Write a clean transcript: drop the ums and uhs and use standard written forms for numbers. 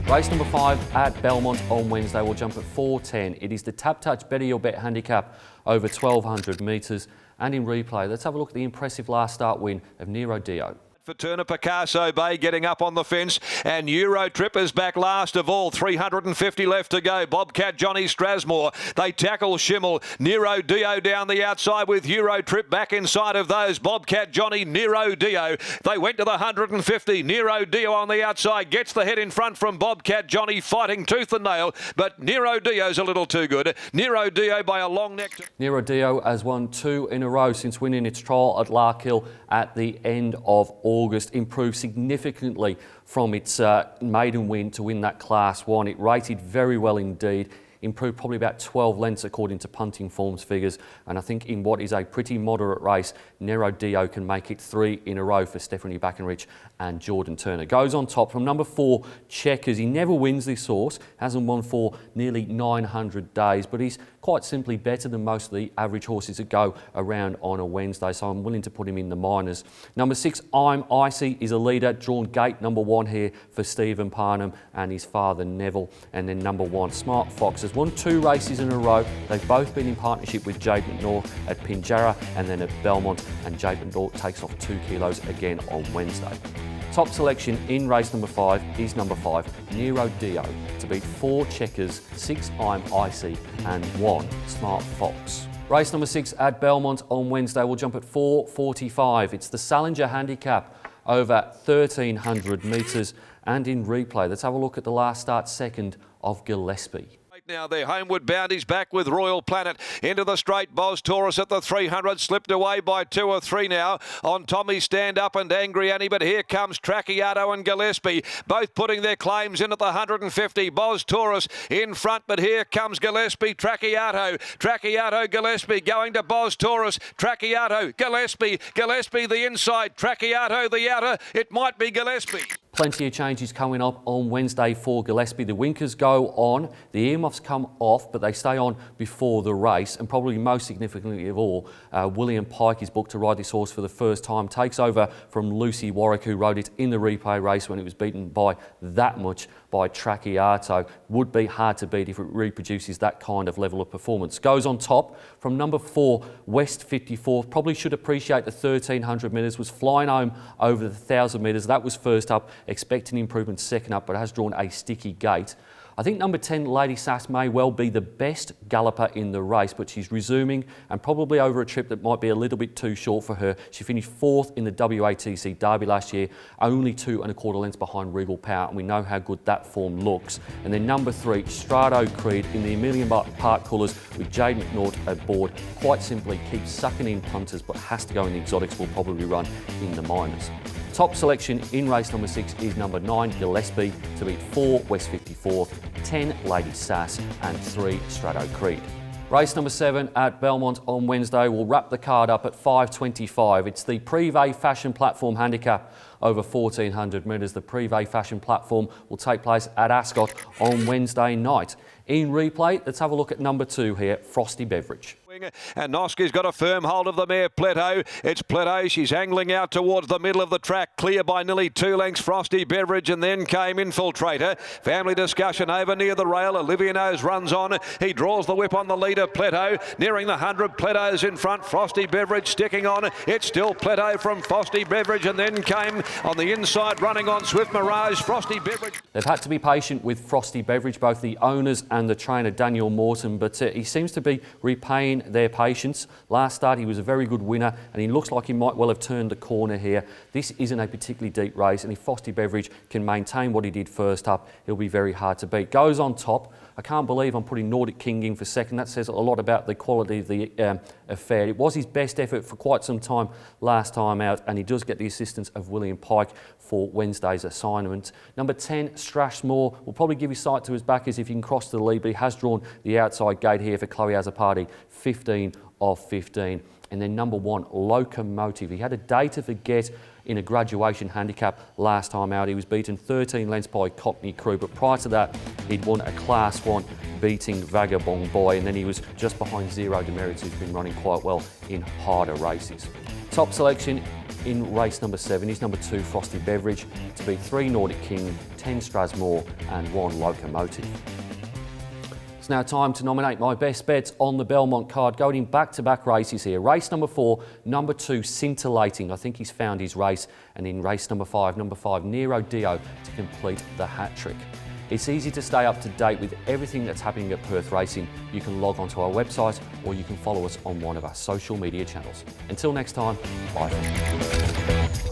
Race number 5 at Belmont on Wednesday will jump at 4:10. It is the Tap Touch Better Your Bet handicap over 1,200 metres. And in replay, let's have a look at the impressive last start win of Nero Dio. For Turner, Picasso Bay getting up on the fence, and Euro Trip is back last of all. 350 left to go. Bobcat Johnny Strasmore. They tackle Schimmel. Nero Dio down the outside with Euro Trip back inside of those. Bobcat Johnny, Nero Dio. They went to the 150. Nero Dio on the outside gets the head in front from Bobcat Johnny, fighting tooth and nail, but Nero Dio's a little too good. Nero Dio by a long neck. Nero Dio has won 2 in a row since winning its trial at Larkhill at the end of August, improved significantly from its maiden win to win that Class 1. It rated very well indeed, improved probably about 12 lengths according to Punting Forms figures, and I think in what is a pretty moderate race, Nero Dio can make it 3 in a row for Stephanie Backenrich and Jordan Turner. Goes on top from number 4, Checkers. He never wins this horse, hasn't won for nearly 900 days, but he's quite simply better than most of the average horses that go around on a Wednesday, so I'm willing to put him in the minors. Number 6, I'm Icy, is a leader, drawn gate number 1 here for Stephen Parnham and his father Neville. And then number 1, Smart Fox, has won 2 races in a row. They've both been in partnership with Jade McNaught at Pinjarra and then at Belmont, and Jade McNaught takes off 2 kilos again on Wednesday. Top selection in race number 5 is number 5, Nero Dio, to beat 4 Checkers, 6 I'm Icy and 1 Smart Fox. Race number 6 at Belmont on Wednesday will jump at 4:45. It's the Salinger handicap over 1,300 metres, and in replay, let's have a look at the last start second of Gillespie. Now they're homeward bound. He's back with Royal Planet into the straight. Boz Taurus at the 300, slipped away by 2 or 3 now on Tommy Stand Up and Angry Annie, but here comes Tracciato and Gillespie, both putting their claims in at the 150. Boz Taurus in front, but here comes Gillespie, Tracciato, Gillespie going to Boz Taurus, Tracciato, Gillespie the inside, Tracciato the outer. It might be Gillespie. Plenty of changes coming up on Wednesday for Gillespie. The winkers go on, the earmuffs come off, but they stay on before the race. And probably most significantly of all, William Pike is booked to ride this horse for the first time. Takes over from Lucy Warwick, who rode it in the replay race when it was beaten by that much by Tracciato. Would be hard to beat if it reproduces that kind of level of performance. Goes on top from number 4, West 54. Probably should appreciate the 1,300 metres. Was flying home over the 1,000 metres. That was first up. Expecting improvement second up, but has drawn a sticky gate. I think number 10, Lady Sass, may well be the best galloper in the race, but she's resuming and probably over a trip that might be a little bit too short for her. She finished 4th in the WATC Derby last year, only 2 1/4 lengths behind Regal Power, and we know how good that form looks. And then number 3, Strado Creed in the Amelia Park colours with Jade McNaught at board. Quite simply keeps sucking in punters, but has to go in the exotics, will probably run in the minors. Top selection in race number 6 is number 9, Gillespie, to beat 4, West 54th, 10, Lady Sass and 3, Strado Creed. Race number 7 at Belmont on Wednesday will wrap the card up at 5:25. It's the Privé Fashion Platform handicap over 1,400 metres. The Privé Fashion Platform will take place at Ascot on Wednesday night. In replay, let's have a look at number 2 here, Frosty Beverage. And Noski's got a firm hold of the mare Pleto. It's Pleto. She's angling out towards the middle of the track, clear by nearly 2 lengths. Frosty Beverage, and then came Infiltrator. Family discussion over near the rail. Olivia Nose runs on. He draws the whip on the leader, Pleto. Nearing the 100, Pleto's in front. Frosty Beverage sticking on. It's still Pleto from Frosty Beverage, and then came on the inside, running on Swift Mirage, Frosty Beverage. They've had to be patient with Frosty Beverage, both the owners and the trainer, Daniel Morton, but he seems to be repaying their patience. Last start he was a very good winner, and he looks like he might well have turned the corner here. This isn't a particularly deep race, and if Frosty Beverage can maintain what he did first up, he'll be very hard to beat. Goes on top. I can't believe I'm putting Nordic King in for second. That says a lot about the quality of the affair. It was his best effort for quite some time last time out, and he does get the assistance of William Pike for Wednesday's assignment. Number 10, Strashmore, will probably give his sight to his backers if he can cross the lead, but he has drawn the outside gate here for Chloe Azzopardi, 15 of 15. And then number 1, Locomotive. He had a day to forget in a graduation handicap last time out. He was beaten 13 lengths by Cockney Crew, but prior to that, he'd won a Class 1 beating Vagabond Boy, and then he was just behind Zero Demerits, who's been running quite well in harder races. Top selection in race number 7 is number 2 Frosty Beverage, to beat 3 Nordic King, 10 Strasmoor and 1 Locomotive. It's now time to nominate my best bets on the Belmont card, going in back-to-back races here. Race number 4, number 2 Scintillating. I think he's found his race. And in race number 5, number 5 Nero Dio to complete the hat-trick. It's easy to stay up to date with everything that's happening at Perth Racing. You can log onto our website or you can follow us on one of our social media channels. Until next time, bye for now.